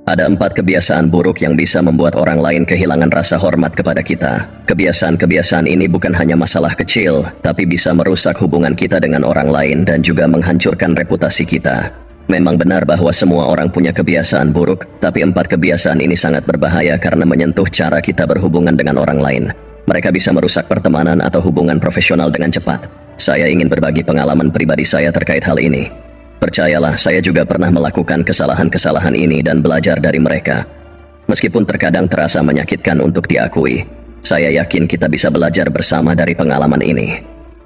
Ada 4 kebiasaan buruk yang bisa membuat orang lain kehilangan rasa hormat kepada kita. Kebiasaan-kebiasaan ini bukan hanya masalah kecil, tapi bisa merusak hubungan kita dengan orang lain dan juga menghancurkan reputasi kita. Memang benar bahwa semua orang punya kebiasaan buruk, tapi 4 kebiasaan ini sangat berbahaya karena menyentuh cara kita berhubungan dengan orang lain. Mereka bisa merusak pertemanan atau hubungan profesional dengan cepat. Saya ingin berbagi pengalaman pribadi saya terkait hal ini. Percayalah, saya juga pernah melakukan kesalahan-kesalahan ini dan belajar dari mereka. Meskipun terkadang terasa menyakitkan untuk diakui, saya yakin kita bisa belajar bersama dari pengalaman ini.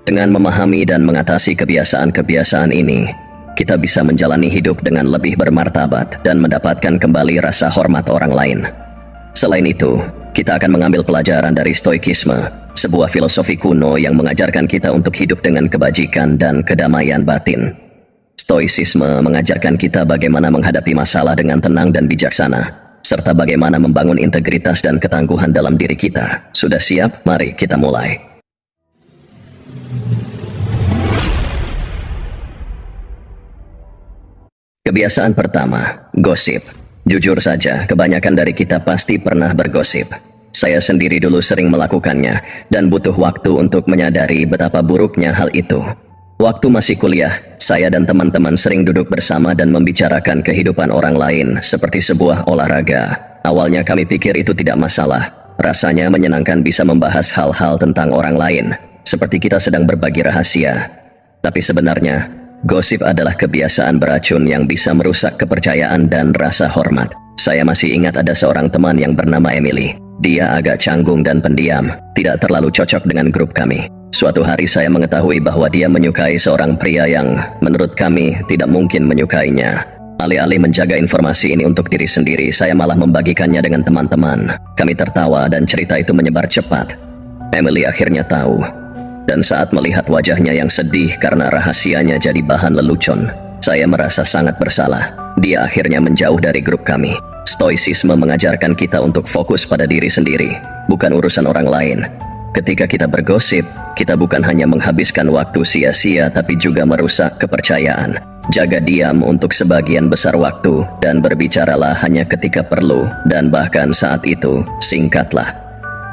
Dengan memahami dan mengatasi kebiasaan-kebiasaan ini, kita bisa menjalani hidup dengan lebih bermartabat dan mendapatkan kembali rasa hormat orang lain. Selain itu, kita akan mengambil pelajaran dari Stoikisme, sebuah filosofi kuno yang mengajarkan kita untuk hidup dengan kebajikan dan kedamaian batin. Stoicisme mengajarkan kita bagaimana menghadapi masalah dengan tenang dan bijaksana, serta bagaimana membangun integritas dan ketangguhan dalam diri kita. Sudah siap? Mari kita mulai. Kebiasaan pertama, gosip. Jujur saja, kebanyakan dari kita pasti pernah bergosip. Saya sendiri dulu sering melakukannya, dan butuh waktu untuk menyadari betapa buruknya hal itu. Waktu masih kuliah, saya dan teman-teman sering duduk bersama dan membicarakan kehidupan orang lain seperti sebuah olahraga. Awalnya kami pikir itu tidak masalah. Rasanya menyenangkan bisa membahas hal-hal tentang orang lain, seperti kita sedang berbagi rahasia. Tapi sebenarnya, gosip adalah kebiasaan beracun yang bisa merusak kepercayaan dan rasa hormat. Saya masih ingat ada seorang teman yang bernama Emily. Dia agak canggung dan pendiam, tidak terlalu cocok dengan grup kami. Suatu hari saya mengetahui bahwa dia menyukai seorang pria yang menurut kami tidak mungkin menyukainya. Alih-alih menjaga informasi ini untuk diri sendiri, saya malah membagikannya dengan teman-teman. Kami tertawa dan cerita itu menyebar cepat. Emily akhirnya tahu. Dan saat melihat wajahnya yang sedih karena rahasianya jadi bahan lelucon, saya merasa sangat bersalah. Dia akhirnya menjauh dari grup kami. Stoicisme mengajarkan kita untuk fokus pada diri sendiri, bukan urusan orang lain. Ketika kita bergosip, kita bukan hanya menghabiskan waktu sia-sia tapi juga merusak kepercayaan. Jaga diam untuk sebagian besar waktu dan berbicaralah hanya ketika perlu dan bahkan saat itu singkatlah.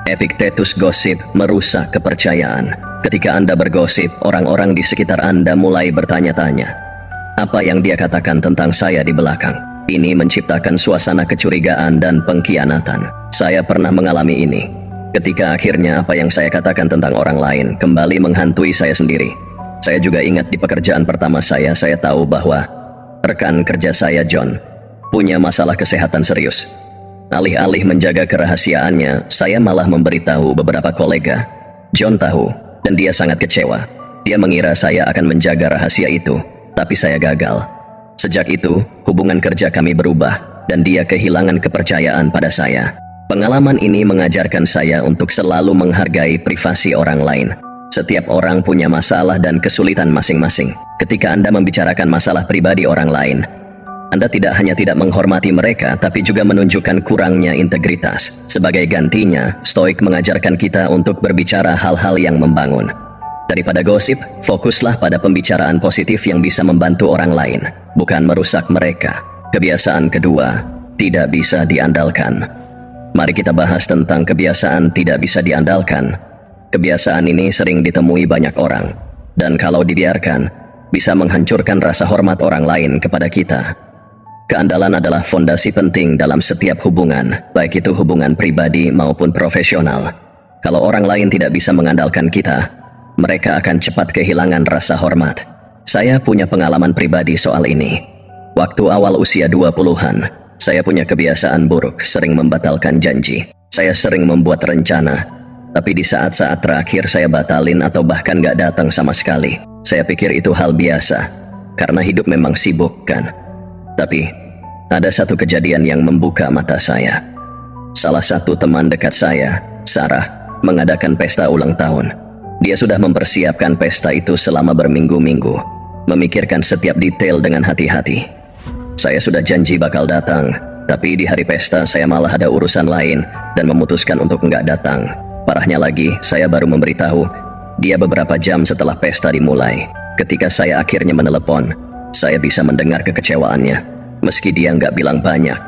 Epictetus gosip merusak kepercayaan. Ketika Anda bergosip, orang-orang di sekitar Anda mulai bertanya-tanya, apa yang dia katakan tentang saya di belakang? Ini menciptakan suasana kecurigaan dan pengkhianatan. Saya pernah mengalami ini. Ketika akhirnya apa yang saya katakan tentang orang lain kembali menghantui saya sendiri. Saya juga ingat di pekerjaan pertama saya tahu bahwa rekan kerja saya, John, punya masalah kesehatan serius. Alih-alih menjaga kerahasiaannya, saya malah memberitahu beberapa kolega. John tahu, dan dia sangat kecewa. Dia mengira saya akan menjaga rahasia itu, tapi saya gagal. Sejak itu, hubungan kerja kami berubah, dan dia kehilangan kepercayaan pada saya. Pengalaman ini mengajarkan saya untuk selalu menghargai privasi orang lain. Setiap orang punya masalah dan kesulitan masing-masing. Ketika Anda membicarakan masalah pribadi orang lain, Anda tidak hanya tidak menghormati mereka, tapi juga menunjukkan kurangnya integritas. Sebagai gantinya, Stoik mengajarkan kita untuk berbicara hal-hal yang membangun. Daripada gosip, fokuslah pada pembicaraan positif yang bisa membantu orang lain, bukan merusak mereka. Kebiasaan kedua, tidak bisa diandalkan. Mari kita bahas tentang kebiasaan tidak bisa diandalkan. Kebiasaan ini sering ditemui banyak orang, dan kalau dibiarkan, bisa menghancurkan rasa hormat orang lain kepada kita. Keandalan adalah fondasi penting dalam setiap hubungan, baik itu hubungan pribadi maupun profesional. Kalau orang lain tidak bisa mengandalkan kita, mereka akan cepat kehilangan rasa hormat. Saya punya pengalaman pribadi soal ini. Waktu awal usia 20-an, saya punya kebiasaan buruk, sering membatalkan janji. Saya sering membuat rencana, tapi di saat-saat terakhir saya batalin atau bahkan gak datang sama sekali. Saya pikir itu hal biasa, karena hidup memang sibuk kan. Tapi, ada satu kejadian yang membuka mata saya. Salah satu teman dekat saya, Sarah, mengadakan pesta ulang tahun. Dia sudah mempersiapkan pesta itu selama berminggu-minggu, memikirkan setiap detail dengan hati-hati. Saya sudah janji bakal datang, tapi di hari pesta saya malah ada urusan lain dan memutuskan untuk nggak datang. Parahnya lagi, saya baru memberitahu dia beberapa jam setelah pesta dimulai. Ketika saya akhirnya menelepon, saya bisa mendengar kekecewaannya. Meski dia nggak bilang banyak,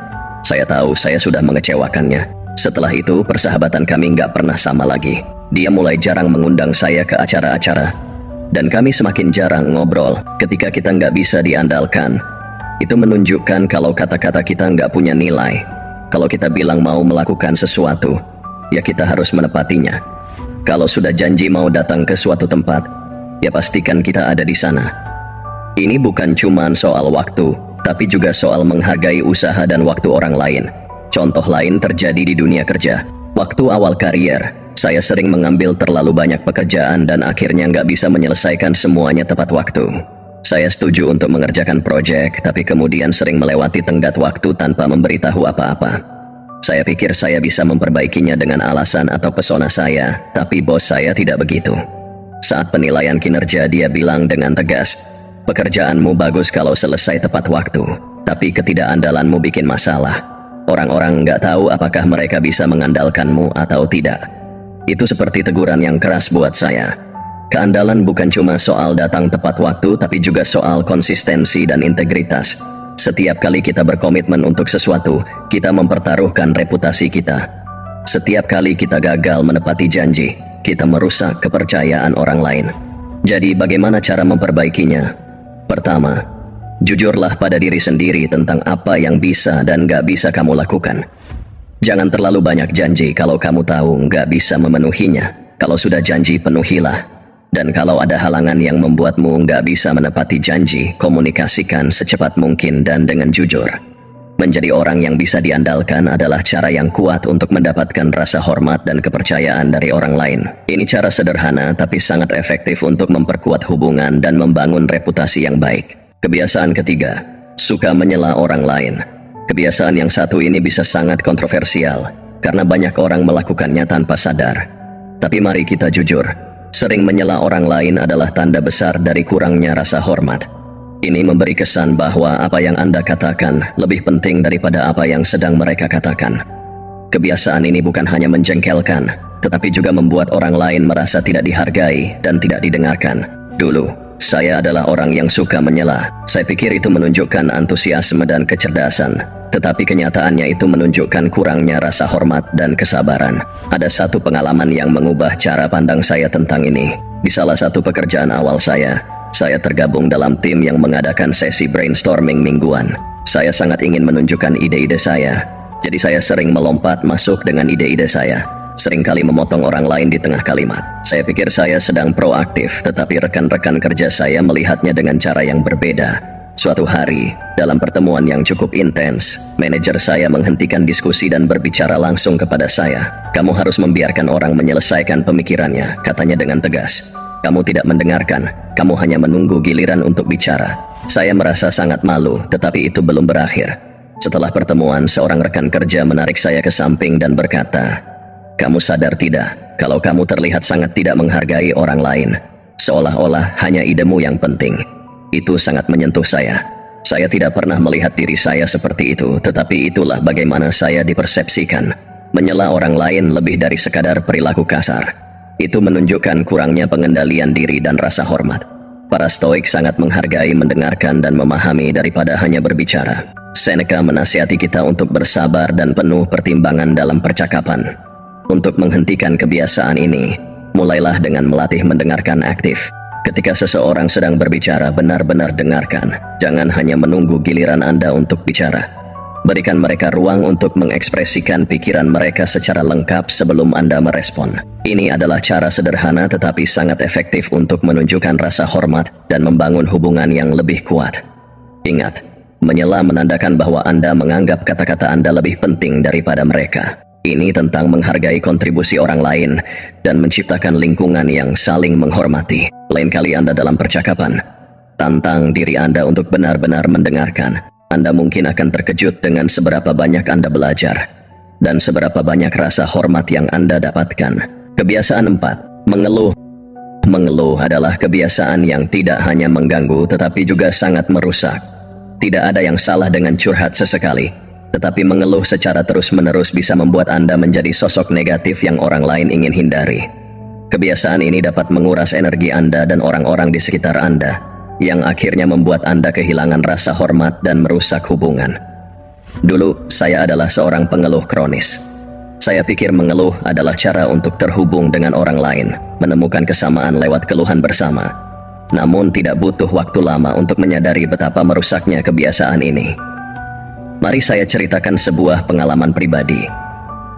Saya tahu saya sudah mengecewakannya. Setelah itu, persahabatan kami nggak pernah sama lagi. Dia mulai jarang mengundang saya ke acara-acara. Dan kami semakin jarang ngobrol ketika kita nggak bisa diandalkan. Itu menunjukkan kalau kata-kata kita nggak punya nilai. Kalau kita bilang mau melakukan sesuatu, ya kita harus menepatinya. Kalau sudah janji mau datang ke suatu tempat, ya pastikan kita ada di sana. Ini bukan cuma soal waktu, tapi juga soal menghargai usaha dan waktu orang lain. Contoh lain terjadi di dunia kerja. Waktu awal karier, saya sering mengambil terlalu banyak pekerjaan dan akhirnya nggak bisa menyelesaikan semuanya tepat waktu. Saya setuju untuk mengerjakan proyek, tapi kemudian sering melewati tenggat waktu tanpa memberitahu apa-apa. Saya pikir saya bisa memperbaikinya dengan alasan atau pesona saya, tapi bos saya tidak begitu. Saat penilaian kinerja, dia bilang dengan tegas, "Pekerjaanmu bagus kalau selesai tepat waktu, tapi ketidakandalanmu bikin masalah. Orang-orang nggak tahu apakah mereka bisa mengandalkanmu atau tidak." Itu seperti teguran yang keras buat saya. Keandalan bukan cuma soal datang tepat waktu, tapi juga soal konsistensi dan integritas. Setiap kali kita berkomitmen untuk sesuatu, kita mempertaruhkan reputasi kita. Setiap kali kita gagal menepati janji, kita merusak kepercayaan orang lain. Jadi bagaimana cara memperbaikinya? Pertama, jujurlah pada diri sendiri tentang apa yang bisa dan gak bisa kamu lakukan. Jangan terlalu banyak janji kalau kamu tahu gak bisa memenuhinya. Kalau sudah janji, penuhilah. Dan kalau ada halangan yang membuatmu nggak bisa menepati janji, komunikasikan secepat mungkin dan dengan jujur. Menjadi orang yang bisa diandalkan adalah cara yang kuat untuk mendapatkan rasa hormat dan kepercayaan dari orang lain. Ini cara sederhana tapi sangat efektif untuk memperkuat hubungan dan membangun reputasi yang baik. Kebiasaan ketiga, suka menyela orang lain. Kebiasaan yang satu ini bisa sangat kontroversial karena banyak orang melakukannya tanpa sadar. Tapi mari kita jujur. Sering menyela orang lain adalah tanda besar dari kurangnya rasa hormat. Ini memberi kesan bahwa apa yang Anda katakan lebih penting daripada apa yang sedang mereka katakan. Kebiasaan ini bukan hanya menjengkelkan, tetapi juga membuat orang lain merasa tidak dihargai dan tidak didengarkan. Dulu, saya adalah orang yang suka menyela. Saya pikir itu menunjukkan antusiasme dan kecerdasan. Tetapi kenyataannya itu menunjukkan kurangnya rasa hormat dan kesabaran. Ada satu pengalaman yang mengubah cara pandang saya tentang ini. Di salah satu pekerjaan awal saya tergabung dalam tim yang mengadakan sesi brainstorming mingguan. Saya sangat ingin menunjukkan ide-ide saya. Jadi saya sering melompat masuk dengan ide-ide saya. Seringkali memotong orang lain di tengah kalimat. Saya pikir saya sedang proaktif, tetapi rekan-rekan kerja saya melihatnya dengan cara yang berbeda. Suatu hari, dalam pertemuan yang cukup intens, manajer saya menghentikan diskusi dan berbicara langsung kepada saya. "Kamu harus membiarkan orang menyelesaikan pemikirannya," katanya dengan tegas. "Kamu tidak mendengarkan, kamu hanya menunggu giliran untuk bicara." Saya merasa sangat malu, tetapi itu belum berakhir. Setelah pertemuan, seorang rekan kerja menarik saya ke samping dan berkata, "Kamu sadar tidak, kalau kamu terlihat sangat tidak menghargai orang lain, seolah-olah hanya idemu yang penting." Itu sangat menyentuh saya. Saya tidak pernah melihat diri saya seperti itu, tetapi itulah bagaimana saya dipersepsikan. Menyela orang lain lebih dari sekadar perilaku kasar. Itu menunjukkan kurangnya pengendalian diri dan rasa hormat. Para Stoik sangat menghargai mendengarkan dan memahami daripada hanya berbicara. Seneca menasihati kita untuk bersabar dan penuh pertimbangan dalam percakapan. Untuk menghentikan kebiasaan ini, mulailah dengan melatih mendengarkan aktif. Ketika seseorang sedang berbicara, benar-benar dengarkan. Jangan hanya menunggu giliran Anda untuk bicara. Berikan mereka ruang untuk mengekspresikan pikiran mereka secara lengkap sebelum Anda merespon. Ini adalah cara sederhana tetapi sangat efektif untuk menunjukkan rasa hormat dan membangun hubungan yang lebih kuat. Ingat, menyela menandakan bahwa Anda menganggap kata-kata Anda lebih penting daripada mereka. Ini tentang menghargai kontribusi orang lain dan menciptakan lingkungan yang saling menghormati. Lain kali Anda dalam percakapan, tantang diri Anda untuk benar-benar mendengarkan. Anda mungkin akan terkejut dengan seberapa banyak Anda belajar dan seberapa banyak rasa hormat yang Anda dapatkan. Kebiasaan 4. Mengeluh. Mengeluh adalah kebiasaan yang tidak hanya mengganggu tetapi juga sangat merusak. Tidak ada yang salah dengan curhat sesekali, tetapi mengeluh secara terus-menerus bisa membuat Anda menjadi sosok negatif yang orang lain ingin hindari. Kebiasaan ini dapat menguras energi Anda dan orang-orang di sekitar Anda, yang akhirnya membuat Anda kehilangan rasa hormat dan merusak hubungan. Dulu, saya adalah seorang pengeluh kronis. Saya pikir mengeluh adalah cara untuk terhubung dengan orang lain, menemukan kesamaan lewat keluhan bersama. Namun tidak butuh waktu lama untuk menyadari betapa merusaknya kebiasaan ini. Mari saya ceritakan sebuah pengalaman pribadi.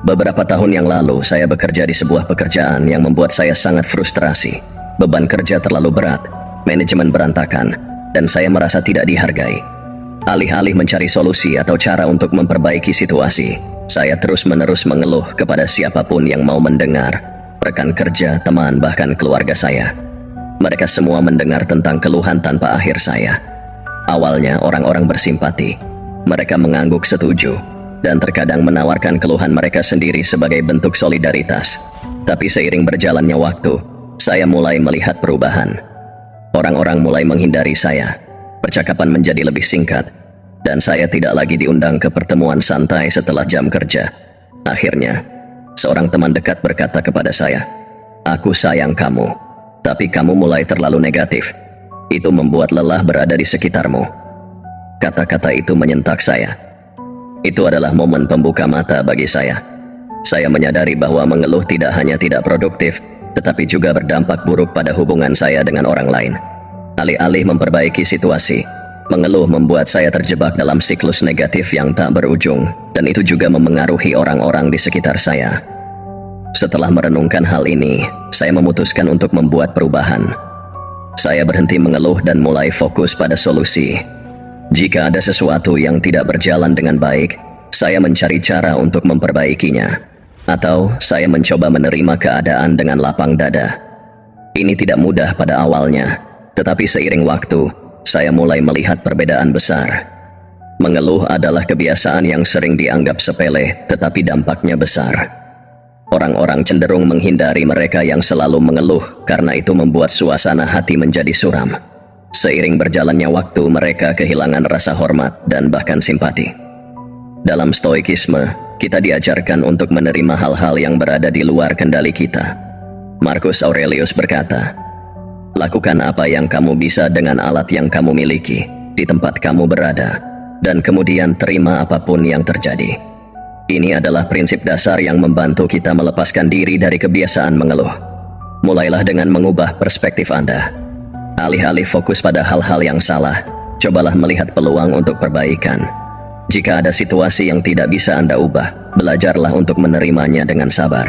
Beberapa tahun yang lalu, saya bekerja di sebuah pekerjaan yang membuat saya sangat frustrasi. Beban kerja terlalu berat, manajemen berantakan, dan saya merasa tidak dihargai. Alih-alih mencari solusi atau cara untuk memperbaiki situasi, saya terus-menerus mengeluh kepada siapapun yang mau mendengar. Rekan kerja, teman, bahkan keluarga saya. Mereka semua mendengar tentang keluhan tanpa akhir saya. Awalnya orang-orang bersimpati. Mereka mengangguk setuju, dan terkadang menawarkan keluhan mereka sendiri sebagai bentuk solidaritas. Tapi seiring berjalannya waktu, saya mulai melihat perubahan. Orang-orang mulai menghindari saya. Percakapan menjadi lebih singkat, dan saya tidak lagi diundang ke pertemuan santai setelah jam kerja. Akhirnya, seorang teman dekat berkata kepada saya, "Aku sayang kamu, tapi kamu mulai terlalu negatif. Itu membuat lelah berada di sekitarmu." Kata-kata itu menyentak saya. Itu adalah momen pembuka mata bagi saya. Saya menyadari bahwa mengeluh tidak hanya tidak produktif, tetapi juga berdampak buruk pada hubungan saya dengan orang lain. Alih-alih memperbaiki situasi, mengeluh membuat saya terjebak dalam siklus negatif yang tak berujung, dan itu juga memengaruhi orang-orang di sekitar saya. Setelah merenungkan hal ini, saya memutuskan untuk membuat perubahan. Saya berhenti mengeluh dan mulai fokus pada solusi. Jika ada sesuatu yang tidak berjalan dengan baik, saya mencari cara untuk memperbaikinya, atau saya mencoba menerima keadaan dengan lapang dada. Ini tidak mudah pada awalnya, tetapi seiring waktu, saya mulai melihat perbedaan besar. Mengeluh adalah kebiasaan yang sering dianggap sepele, tetapi dampaknya besar. Orang-orang cenderung menghindari mereka yang selalu mengeluh karena itu membuat suasana hati menjadi suram. Seiring berjalannya waktu, mereka kehilangan rasa hormat dan bahkan simpati. Dalam stoikisme, kita diajarkan untuk menerima hal-hal yang berada di luar kendali kita. Marcus Aurelius berkata, "Lakukan apa yang kamu bisa dengan alat yang kamu miliki, di tempat kamu berada, dan kemudian terima apapun yang terjadi." Ini adalah prinsip dasar yang membantu kita melepaskan diri dari kebiasaan mengeluh. Mulailah dengan mengubah perspektif Anda. Alih-alih fokus pada hal-hal yang salah, cobalah melihat peluang untuk perbaikan. Jika ada situasi yang tidak bisa Anda ubah, belajarlah untuk menerimanya dengan sabar.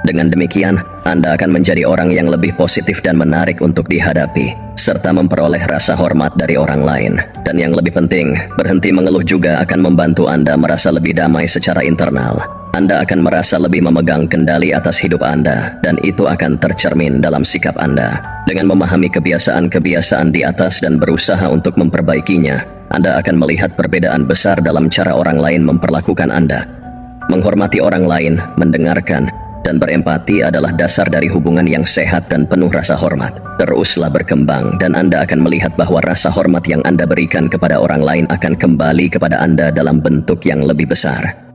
Dengan demikian, Anda akan menjadi orang yang lebih positif dan menarik untuk dihadapi, serta memperoleh rasa hormat dari orang lain. Dan yang lebih penting, berhenti mengeluh juga akan membantu Anda merasa lebih damai secara internal. Anda akan merasa lebih memegang kendali atas hidup Anda, dan itu akan tercermin dalam sikap Anda. Dengan memahami kebiasaan-kebiasaan di atas dan berusaha untuk memperbaikinya, Anda akan melihat perbedaan besar dalam cara orang lain memperlakukan Anda. Menghormati orang lain, mendengarkan, dan berempati adalah dasar dari hubungan yang sehat dan penuh rasa hormat. Teruslah berkembang, dan Anda akan melihat bahwa rasa hormat yang Anda berikan kepada orang lain akan kembali kepada Anda dalam bentuk yang lebih besar.